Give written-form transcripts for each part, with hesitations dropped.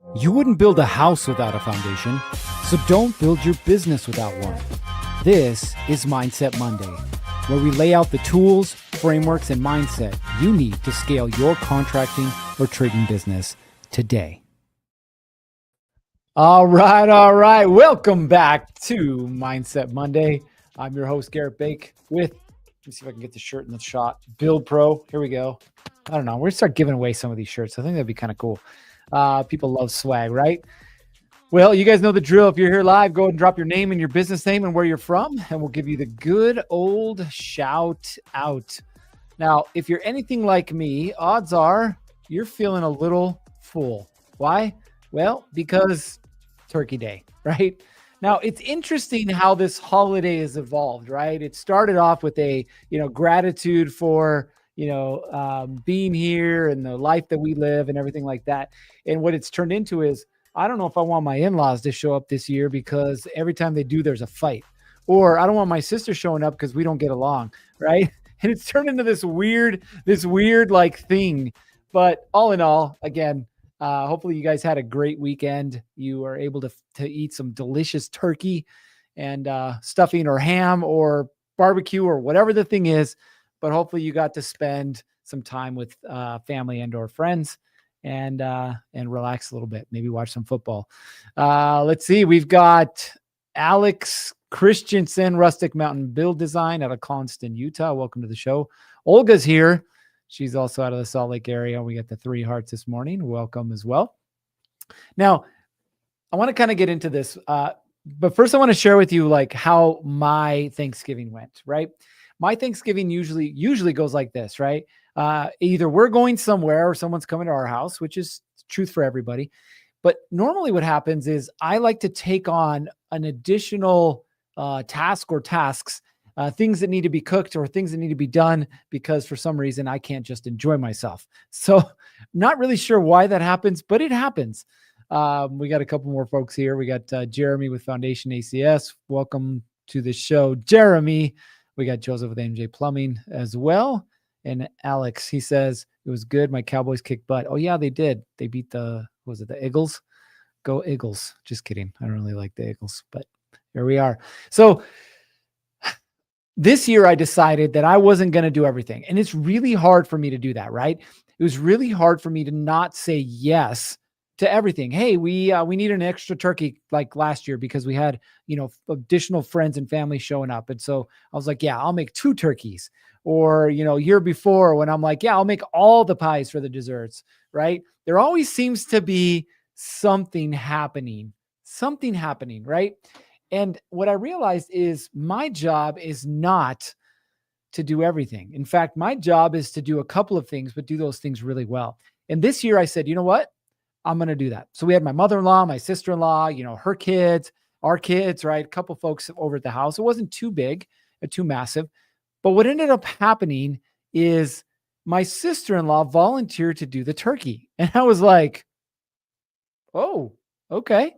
You wouldn't build a house without a foundation, so don't build your business without one. This is Mindset Monday, where we lay out the tools, frameworks, and mindset you need to scale your contracting or trading business today. All right. Welcome back to Mindset Monday. I'm your host, Gerritt Bake, with, let me see if I can get the shirt in the shot, Build Pro. Here we go. I don't know. We're going to start giving away some of these shirts. I think that'd be kind of cool. People love swag, right? Well, you guys know the drill. If you're here live, go ahead and drop your name and your business name and where you're from, and we'll give you the good old shout out. Now, if you're anything like me, odds are you're feeling a little full. Why? Well, because Turkey Day, right? Now, it's interesting how this holiday has evolved, right? It started off with a, gratitude for, being here and the life that we live and everything like that. And what it's turned into is, I don't know if I want my in-laws to show up this year because every time they do, there's a fight. Or I don't want my sister showing up because we don't get along, right? And it's turned into this weird like thing. But all in all, again, hopefully you guys had a great weekend. You are able to eat some delicious turkey and stuffing or ham or barbecue or whatever the thing is. But hopefully you got to spend some time with family and or friends and relax a little bit. Maybe watch some football. Let's see. We've got Alex Christensen, Rustic Mountain Build Design out of Constant, Utah. Welcome to the show. Olga's here. She's also out of the Salt Lake area. We got the 3 hearts this morning. Welcome as well. Now, I want to kind of get into this. But first I want to share with you like how my Thanksgiving went, right? My Thanksgiving usually goes like this, right? Either we're going somewhere or someone's coming to our house, which is truth for everybody. But normally what happens is I like to take on an additional task or tasks, things that need to be cooked or things that need to be done because for some reason I can't just enjoy myself. So not really sure why that happens, but it happens. We got a couple more folks here. We got Jeremy with Foundation ACS. Welcome to the show, Jeremy. We got Joseph with MJ Plumbing as well. And Alex, he says, it was good. My Cowboys kicked butt. Oh, yeah, they did. They beat the Eagles? Go Eagles. Just kidding. I don't really like the Eagles, but here we are. So this year I decided that I wasn't going to do everything. And it's really hard for me to do that, right? It was really hard for me to not say yes to everything. Hey, we need an extra turkey like last year because we had, additional friends and family showing up. And so I was like, yeah, I'll make 2 turkeys. Or, year before when I'm like, yeah, I'll make all the pies for the desserts, right? There always seems to be something happening, right? And what I realized is my job is not to do everything. In fact, my job is to do a couple of things, but do those things really well. And this year I said, you know what? I'm going to do that. So we had my mother-in-law, my sister-in-law, her kids, our kids, right? A couple folks over at the house. It wasn't too big, too massive. But what ended up happening is my sister-in-law volunteered to do the turkey. And I was like, oh, okay.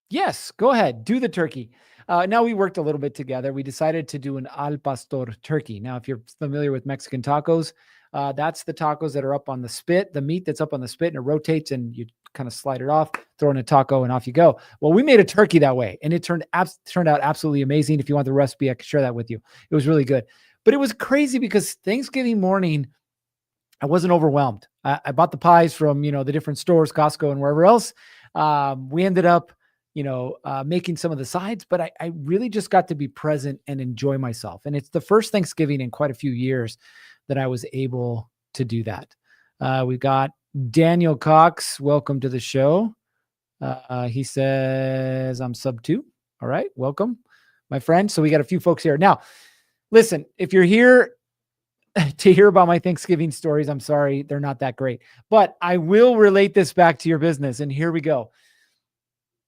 Yes, go ahead, do the turkey. Now we worked a little bit together. We decided to do an al pastor turkey. Now, if you're familiar with Mexican tacos, that's the tacos that are up on the spit, the meat that's up on the spit and it rotates and you kind of slide it off, throw in a taco and off you go. Well, we made a turkey that way and it turned out absolutely amazing. If you want the recipe, I can share that with you. It was really good, but it was crazy because Thanksgiving morning, I wasn't overwhelmed. I bought the pies from, the different stores, Costco and wherever else. We ended up, making some of the sides, but I really just got to be present and enjoy myself. And it's the first Thanksgiving in quite a few years that I was able to do that. We got Daniel Cox. Welcome to the show. He says, I'm sub 2. All right. Welcome, my friend. So we got a few folks here. Now, listen, if you're here to hear about my Thanksgiving stories, I'm sorry, they're not that great, but I will relate this back to your business. And here we go.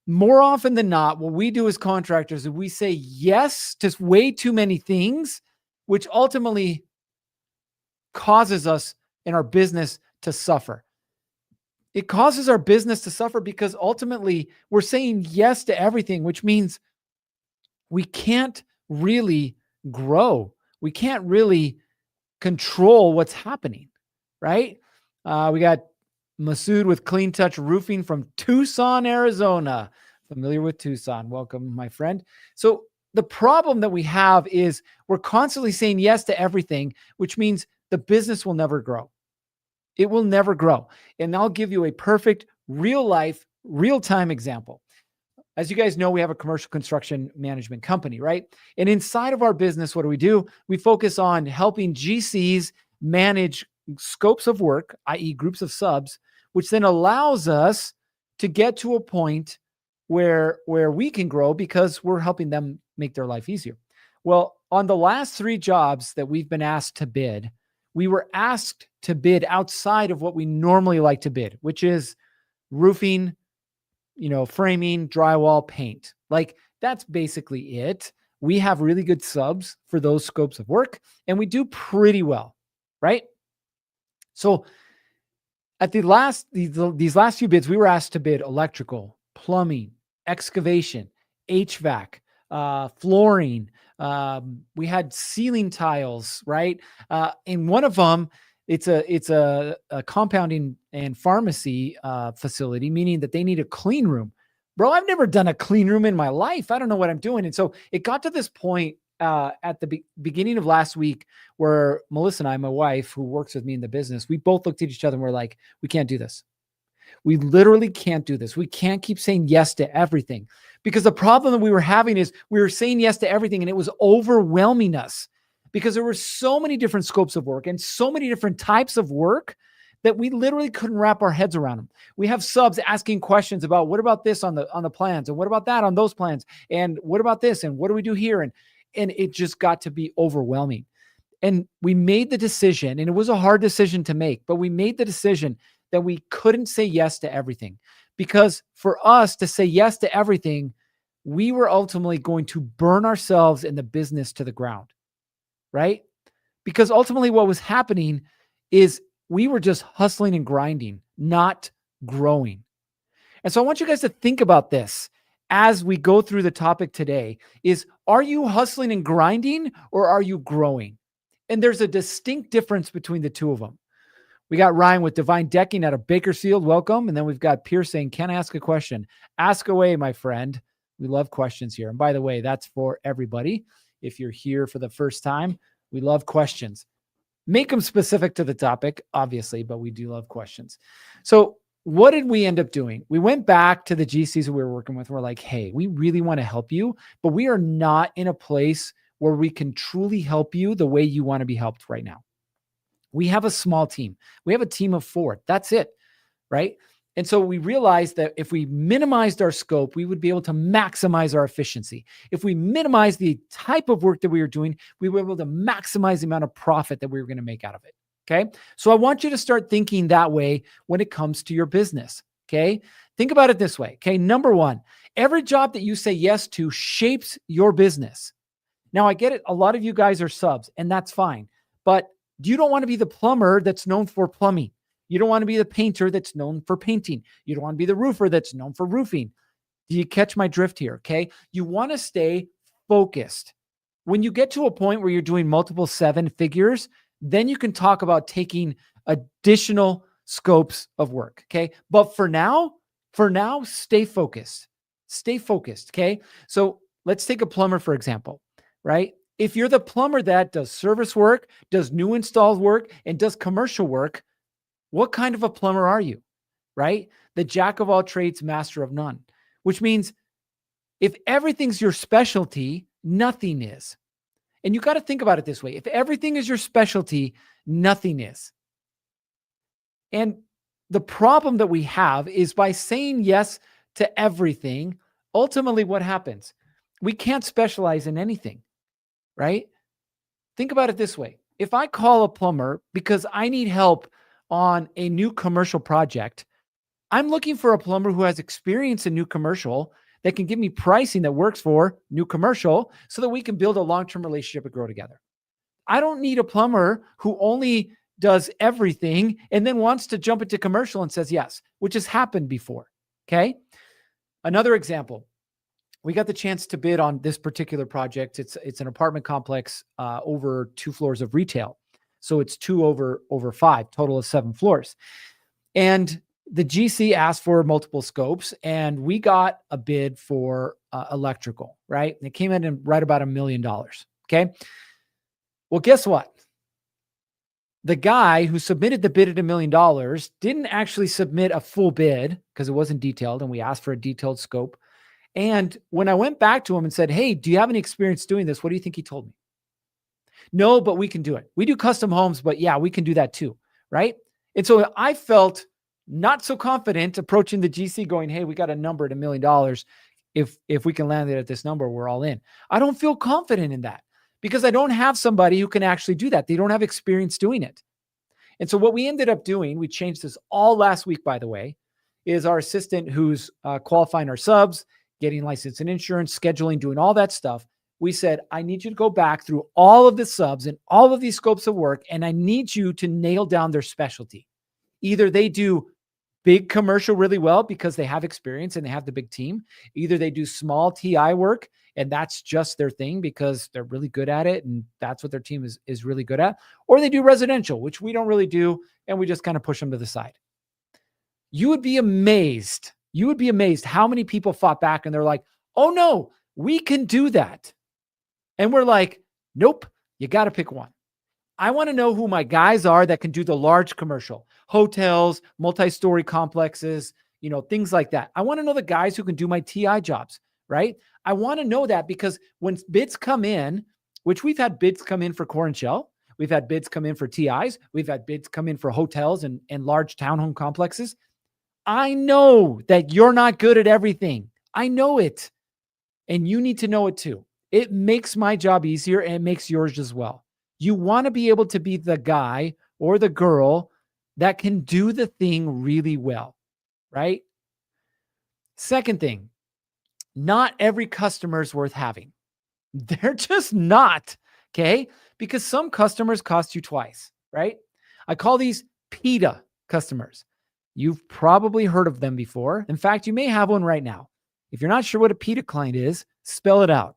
More often than not, what we do as contractors is we say yes to way too many things, which ultimately causes us in our business to suffer. It causes our business to suffer because ultimately we're saying yes to everything, which means we can't really grow. We can't really control what's happening, right? We got Masood with Clean Touch Roofing from Tucson, Arizona. Familiar with Tucson. Welcome, my friend. So the problem that we have is we're constantly saying yes to everything, which means the business will never grow. It will never grow. And I'll give you a perfect real life, real time example. As you guys know, we have a commercial construction management company, right? And inside of our business, what do? We focus on helping GCs manage scopes of work, i.e. groups of subs, which then allows us to get to a point where we can grow because we're helping them make their life easier. Well, on the last 3 jobs that we've been asked to bid, we were asked to bid outside of what we normally like to bid, which is roofing, framing, drywall, paint. Like that's basically it. We have really good subs for those scopes of work and we do pretty well, right? So at these last few bids, we were asked to bid electrical, plumbing, excavation, HVAC, flooring. We had ceiling tiles, right? And one of them, it's a compounding and pharmacy facility, meaning that they need a clean room. Bro, I've never done a clean room in my life. I don't know what I'm doing. And so it got to this point at the beginning of last week where Melissa and I, my wife, who works with me in the business, we both looked at each other and we're like, we can't do this. We literally can't do this. We can't keep saying yes to everything because the problem that we were having is we were saying yes to everything and it was overwhelming us because there were so many different scopes of work and so many different types of work that we literally couldn't wrap our heads around them. We have subs asking questions about what about this on the plans and what about that on those plans and what about this and what do we do here? And it just got to be overwhelming. And we made the decision, and it was a hard decision to make, but we made the decision that we couldn't say yes to everything because for us to say yes to everything, we were ultimately going to burn ourselves in the business to the ground, right? Because ultimately what was happening is we were just hustling and grinding, not growing. And so I want you guys to think about this as we go through the topic today is, are you hustling and grinding or are you growing? And there's a distinct difference between the two of them. We got Ryan with Divine Decking out of Bakersfield. Welcome. And then we've got Pierce saying, can I ask a question? Ask away, my friend. We love questions here. And by the way, that's for everybody. If you're here for the first time, we love questions. Make them specific to the topic, obviously, but we do love questions. So what did we end up doing? We went back to the GCs that we were working with. We're like, hey, we really want to help you, but we are not in a place where we can truly help you the way you want to be helped right now. We have a small team. We have a team of 4. That's it, right? And so we realized that if we minimized our scope, we would be able to maximize our efficiency. If we minimize the type of work that we were doing, we were able to maximize the amount of profit that we were going to make out of it. Okay. So I want you to start thinking that way when it comes to your business. Okay. Think about it this way. Okay. Number 1, every job that you say yes to shapes your business. Now I get it. A lot of you guys are subs and that's fine, but you don't want to be the plumber that's known for plumbing. You don't want to be the painter that's known for painting. You don't want to be the roofer that's known for roofing. Do you catch my drift here? Okay. You want to stay focused. When you get to a point where you're doing multiple 7 figures, then you can talk about taking additional scopes of work. Okay. But for now, stay focused. Stay focused. Okay. So let's take a plumber, for example, right? If you're the plumber that does service work, does new installs work, and does commercial work, what kind of a plumber are you, right? The jack of all trades, master of none, which means if everything's your specialty, nothing is. And you got to think about it this way. If everything is your specialty, nothing is. And the problem that we have is by saying yes to everything, ultimately what happens? We can't specialize in anything, right? Think about it this way. If I call a plumber because I need help on a new commercial project, I'm looking for a plumber who has experience in new commercial that can give me pricing that works for new commercial so that we can build a long-term relationship and grow together. I don't need a plumber who only does everything and then wants to jump into commercial and says yes, which has happened before. Okay. Another example. We got the chance to bid on this particular project. It's an apartment complex over 2 floors of retail. So it's 2 over 5, total of 7 floors. And the GC asked for multiple scopes, and we got a bid for electrical, right? And it came in right about $1 million. Okay. Well, guess what? The guy who submitted the bid at $1 million didn't actually submit a full bid because it wasn't detailed, and we asked for a detailed scope. And when I went back to him and said, hey, do you have any experience doing this? What do you think he told me? No, but we can do it. We do custom homes, but yeah, we can do that too, right? And so I felt not so confident approaching the GC going, hey, we got a number at $1 million. If we can land it at this number, we're all in. I don't feel confident in that because I don't have somebody who can actually do that. They don't have experience doing it. And so what we ended up doing, we changed this all last week, by the way, is our assistant who's qualifying our subs, getting license and insurance, scheduling, doing all that stuff. We said, I need you to go back through all of the subs and all of these scopes of work, and I need you to nail down their specialty. Either they do big commercial really well because they have experience and they have the big team. Either they do small TI work and that's just their thing because they're really good at it and that's what their team is really good at. Or they do residential, which we don't really do, and we just kind of push them to the side. You would be amazed. You would be amazed how many people fought back and they're like, oh no, we can do that. And we're like, nope, you got to pick one. I want to know who my guys are that can do the large commercial, hotels, multi-story complexes, things like that. I want to know the guys who can do my TI jobs, right? I want to know that because when bids come in, which we've had bids come in for core and shell, we've had bids come in for TIs, we've had bids come in for hotels and large townhome complexes. I know that you're not good at everything. I know it. And you need to know it too. It makes my job easier and it makes yours as well. You want to be able to be the guy or the girl that can do the thing really well, right? Second thing, not every customer is worth having. They're just not, okay? Because some customers cost you twice, right? I call these PITA customers. You've probably heard of them before. In fact, you may have one right now. If you're not sure what a PITA client is, spell it out.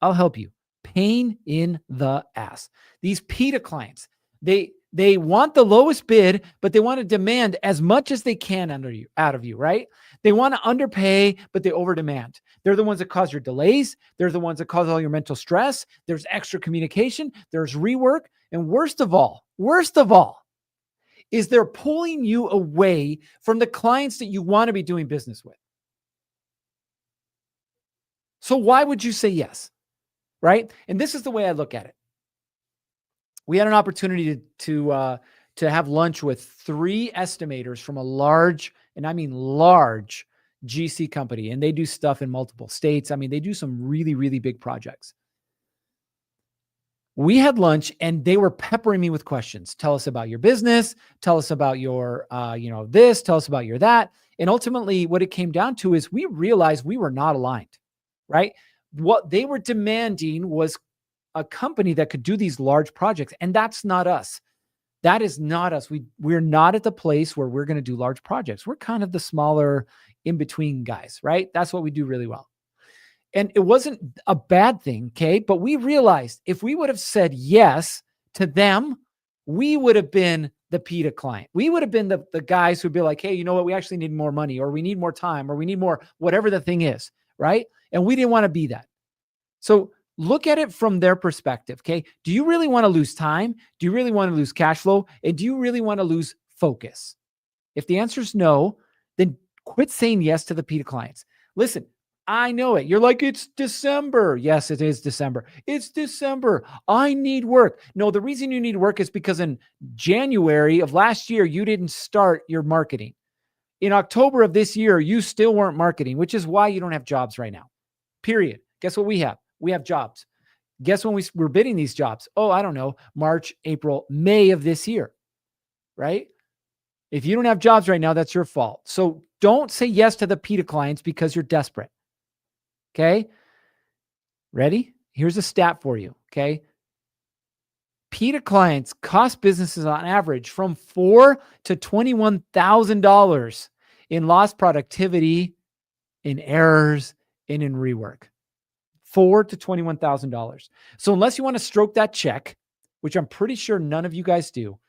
I'll help you. Pain in the ass. These PITA clients, they want the lowest bid, but they want to demand as much as they can out of you, right? They want to underpay, but they overdemand. They're the ones that cause your delays. They're the ones that cause all your mental stress. There's extra communication. There's rework. And worst of all, is they're pulling you away from the clients that you want to be doing business with. So why would you say yes? Right? And this is the way I look at it. We had an opportunity to have lunch with 3 estimators from a large, and I mean large, GC company, and they do stuff in multiple states. I mean, they do some really, really big projects. We had lunch and they were peppering me with questions. Tell us about your business. Tell us about your, this. Tell us about your that. And ultimately, what it came down to is we realized we were not aligned, right? What they were demanding was a company that could do these large projects. And that's not us. That is not us. We're not at the place where we're going to do large projects. We're kind of the smaller in-between guys, right? That's what we do really well. And it wasn't a bad thing, okay? But we realized if we would have said yes to them, we would have been the PITA client. We would have been the guys who'd be like, hey, you know what? We actually need more money, or we need more time, or we need more, whatever the thing is, right? And we didn't want to be that. So look at it from their perspective, okay? Do you really want to lose time? Do you really want to lose cash flow? And do you really want to lose focus? If the answer is no, then quit saying yes to the PITA clients. Listen, I know it. You're like, it's December. Yes, it is December. It's December. I need work. No, the reason you need work is because in January of last year, you didn't start your marketing. In October of this year, you still weren't marketing, which is why you don't have jobs right now. Period. Guess what we have? We have jobs. Guess when we're bidding these jobs? Oh, I don't know, March, April, May of this year, right? If you don't have jobs right now, that's your fault. So don't say yes to the PITA clients because you're desperate. Okay. Ready? Here's a stat for you. Okay. PITA clients cost businesses on average from $4,000 to $21,000 in lost productivity, in errors, and in rework. $4,000 to $21,000. So unless you want to stroke that check, which I'm pretty sure none of you guys do,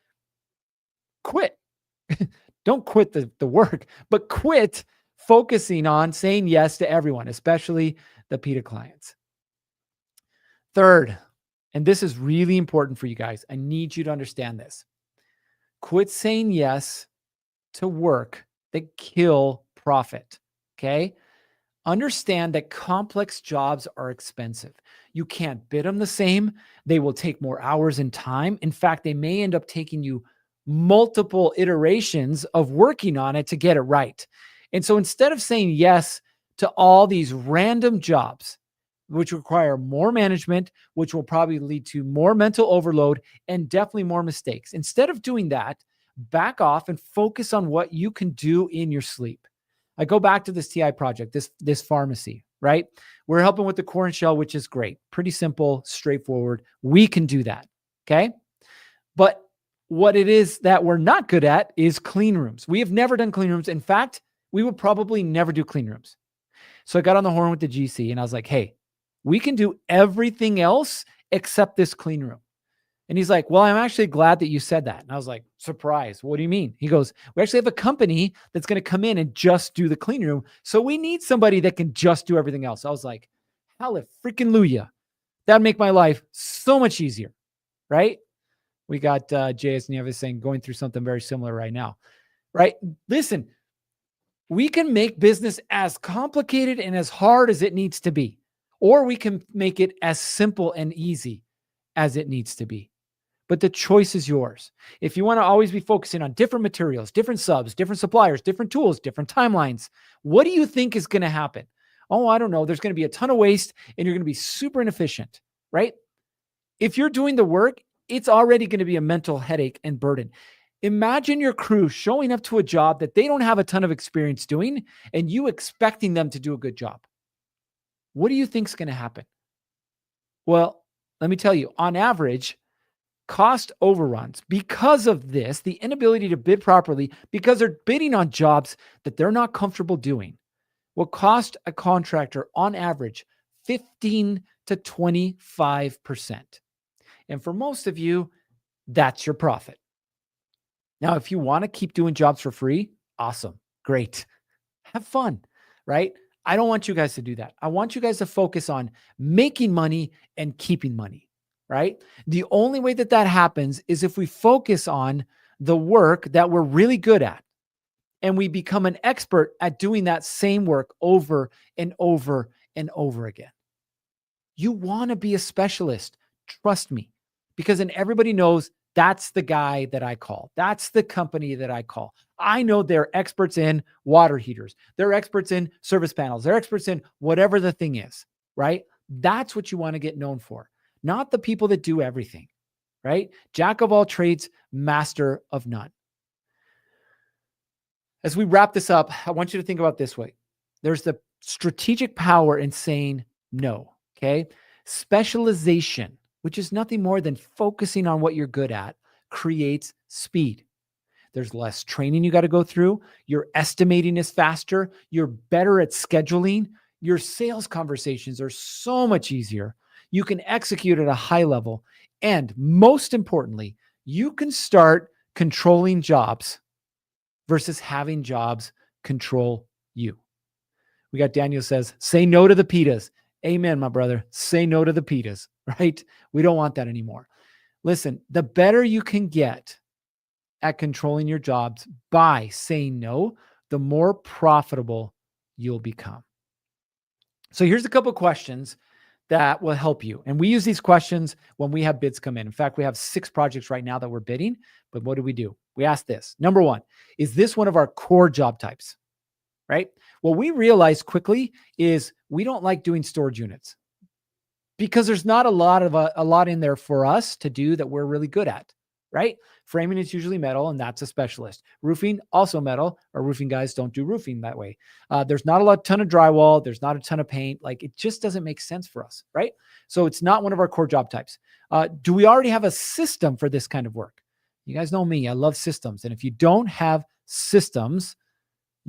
quit. Don't quit the work, but quit focusing on saying yes to everyone, especially the PETA clients. Third, and this is really important for you guys, I need you to understand this. Quit saying yes to work that kill profit, okay? Understand that complex jobs are expensive. You can't bid them the same. They will take more hours and time. In fact, they may end up taking you multiple iterations of working on it to get it right. And so instead of saying yes to all these random jobs, which require more management, which will probably lead to more mental overload and definitely more mistakes, instead of doing that, back off and focus on what you can do in your sleep. I go back to this TI project, this pharmacy, right? We're helping with the core and shell, which is great. Pretty simple, straightforward. We can do that, okay? But what it is that we're not good at is clean rooms. We have never done clean rooms. In fact, we would probably never do clean rooms. So I got on the horn with the GC and I was like, hey, we can do everything else except this clean room. And he's like, well, I'm actually glad that you said that. And I was like, surprised. What do you mean? He goes, we actually have a company that's going to come in and just do the clean room. So we need somebody that can just do everything else. I was like, hallelujah. That'd make my life so much easier, right? We got JS Nieves saying going through something very similar right now, right? Listen, we can make business as complicated and as hard as it needs to be, or we can make it as simple and easy as it needs to be. But the choice is yours. If you want to always be focusing on different materials, different subs, different suppliers, different tools, different timelines, what do you think is going to happen? Oh, I don't know. There's going to be a ton of waste and you're going to be super inefficient, right? If you're doing the work, it's already going to be a mental headache and burden. Imagine your crew showing up to a job that they don't have a ton of experience doing and you expecting them to do a good job. What do you think is going to happen? Well, let me tell you, on average, cost overruns because of this, the inability to bid properly because they're bidding on jobs that they're not comfortable doing, will cost a contractor on average 15 to 25%. And for most of you, that's your profit. Now, if you want to keep doing jobs for free, awesome, great, have fun, right? I don't want you guys to do that. I want you guys to focus on making money and keeping money, right? The only way that happens is if we focus on the work that we're really good at and we become an expert at doing that same work over and over and over again. You want to be a specialist, trust me, because then everybody knows that's the guy that I call. That's the company that I call. I know they're experts in water heaters. They're experts in service panels. They're experts in whatever the thing is, right? That's what you want to get known for, not the people that do everything, right? Jack of all trades, master of none. As we wrap this up, I want you to think about this way. There's the strategic power in saying no, okay? Specialization, which is nothing more than focusing on what you're good at, creates speed. There's less training you got to go through. Your estimating is faster. You're better at scheduling. Your sales conversations are so much easier. You can execute at a high level. And most importantly, you can start controlling jobs versus having jobs control you. We got Daniel says, say no to the pitas. Amen, my brother. Say no to the pitas, right? We don't want that anymore. Listen, the better you can get at controlling your jobs by saying no, the more profitable you'll become. So here's a couple of questions that will help you. And we use these questions when we have bids come in. In fact, we have 6 projects right now that we're bidding. But what do? We ask this. Number 1, is this one of our core job types? Right? What we realized quickly is we don't like doing storage units because there's not a lot in there for us to do that we're really good at, right? Framing is usually metal, and that's a specialist. Roofing, also metal. Our roofing guys don't do roofing that way. There's not a ton of drywall. There's not a ton of paint. Like, it just doesn't make sense for us, right? So it's not one of our core job types. Do we already have a system for this kind of work? You guys know me. I love systems. And if you don't have systems,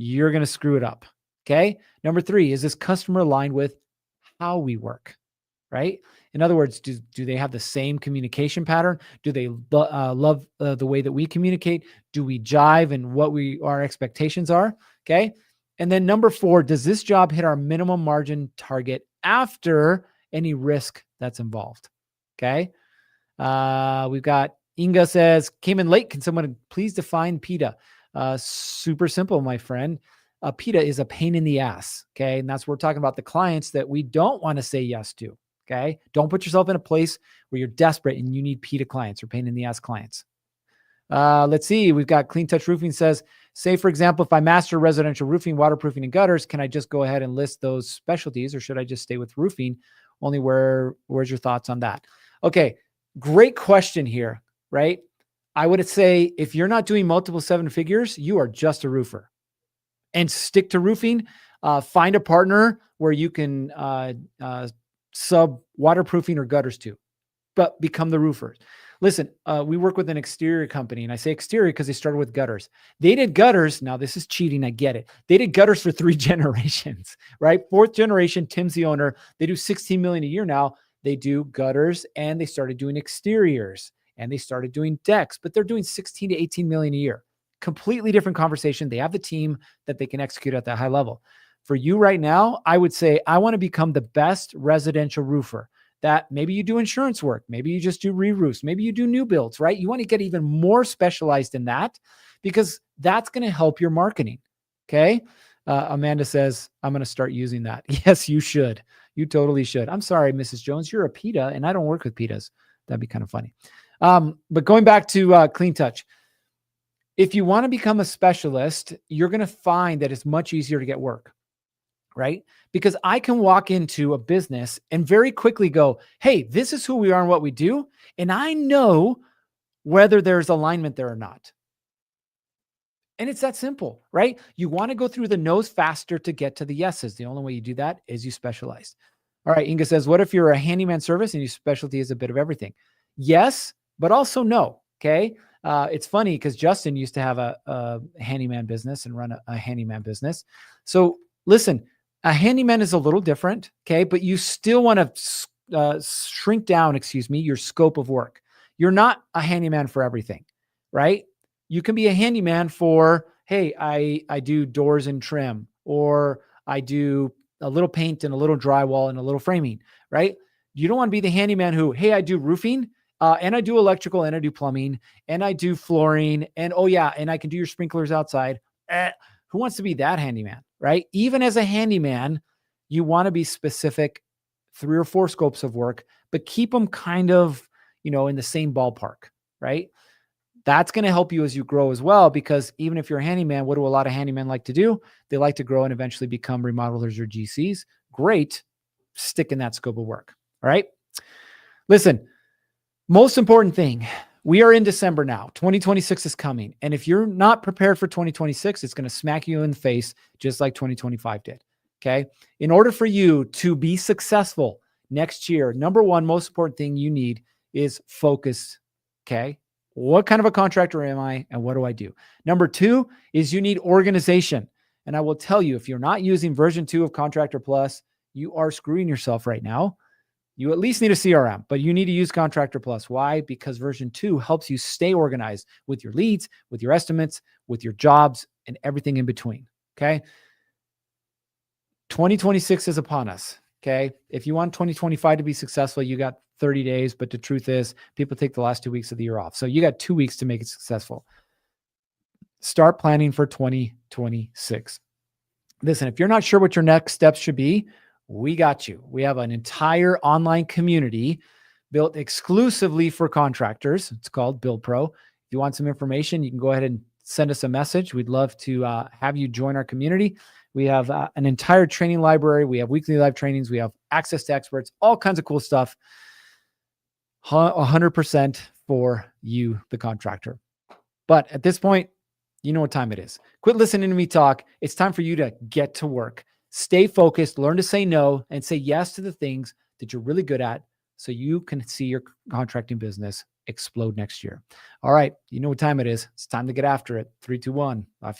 you're going to screw it up. Okay. Number 3, is this customer aligned with how we work? right? In other words, do they have the same communication pattern? Do they love the way that we communicate? Do we jive and what our expectations are? Okay. And then number 4, does this job hit our minimum margin target after any risk that's involved? Okay. We've got Inga says, came in late. Can someone please define PETA? Super simple, my friend. PETA is a pain in the ass. Okay. And that's what we're talking about, the clients that we don't want to say yes to. Okay. Don't put yourself in a place where you're desperate and you need PETA clients or pain in the ass clients. Let's see. We've got Clean Touch Roofing says, say, for example, if I master residential roofing, waterproofing, and gutters, can I just go ahead and list those specialties, or should I just stay with roofing? Only where's your thoughts on that? Okay. Great question here, right? I would say if you're not doing multiple 7 figures, you are just a roofer, and stick to roofing. Find a partner where you can sub waterproofing or gutters to, but become the roofer. Listen, we work with an exterior company, and I say exterior because they started with gutters. They did gutters. Now this is cheating. I get it. They did gutters for 3 generations, right? 4th generation, Tim's the owner. They do 16 million a year now. They do gutters, and they started doing exteriors, and they started doing decks, but they're doing 16 to 18 million a year. Completely different conversation. They have the team that they can execute at that high level. For you right now, I would say I want to become the best residential roofer. That maybe you do insurance work, maybe you just do re-roofs, maybe you do new builds, right? You want to get even more specialized in that because that's going to help your marketing. Okay. Amanda says, I'm going to start using that. Yes, you should. You totally should. I'm sorry, Mrs. Jones, you're a PETA and I don't work with PETAs. That'd be kind of funny. But going back to Clean Touch, if you want to become a specialist, you're going to find that it's much easier to get work, right? Because I can walk into a business and very quickly go, hey, this is who we are and what we do. And I know whether there's alignment there or not. And it's that simple, right? You want to go through the no's faster to get to the yeses. The only way you do that is you specialize. All right. Inga says, what if you're a handyman service and your specialty is a bit of everything? Yes, but also no. Okay. It's funny because Justin used to have a handyman business and run a handyman business. So listen, a handyman is a little different. Okay. But you still want to shrink down, your scope of work. You're not a handyman for everything, right? You can be a handyman for, hey, I do doors and trim, or I do a little paint and a little drywall and a little framing, right? You don't want to be the handyman who, hey, I do roofing and I do electrical and I do plumbing and I do flooring and, oh yeah, and I can do your sprinklers outside. Who wants to be that handyman, right? Even as a handyman, you want to be specific, 3 or 4 scopes of work, but keep them kind of, in the same ballpark, right? That's going to help you as you grow as well, because even if you're a handyman, what do a lot of handymen like to do? They like to grow and eventually become remodelers or GCs. Great. Stick in that scope of work. All right. Listen, most important thing, we are in December now. 2026 is coming. And if you're not prepared for 2026, it's going to smack you in the face just like 2025 did. Okay. In order for you to be successful next year, number 1, most important thing you need is focus. Okay. What kind of a contractor am I and what do I do? Number 2 is you need organization. And I will tell you, if you're not using version 2 of Contractor Plus, you are screwing yourself right now. You at least need a CRM, but you need to use Contractor Plus. Why? Because version 2 helps you stay organized with your leads, with your estimates, with your jobs, and everything in between. Okay. 2026 is upon us. Okay. If you want 2025 to be successful, you got 30 days, but the truth is people take the last 2 weeks of the year off. So you got 2 weeks to make it successful. Start planning for 2026. Listen, if you're not sure what your next steps should be, we got you. We have an entire online community built exclusively for contractors. It's called Build Pro. If you want some information, you can go ahead and send us a message. We'd love to have you join our community. We have an entire training library. We have weekly live trainings. We have access to experts, all kinds of cool stuff. 100% for you, the contractor. But at this point, you know what time it is. Quit listening to me talk. It's time for you to get to work. Stay focused, learn to say no, and say yes to the things that you're really good at so you can see your contracting business explode next year. All right. You know what time it is. It's time to get after it. 3, 2, 1. Off you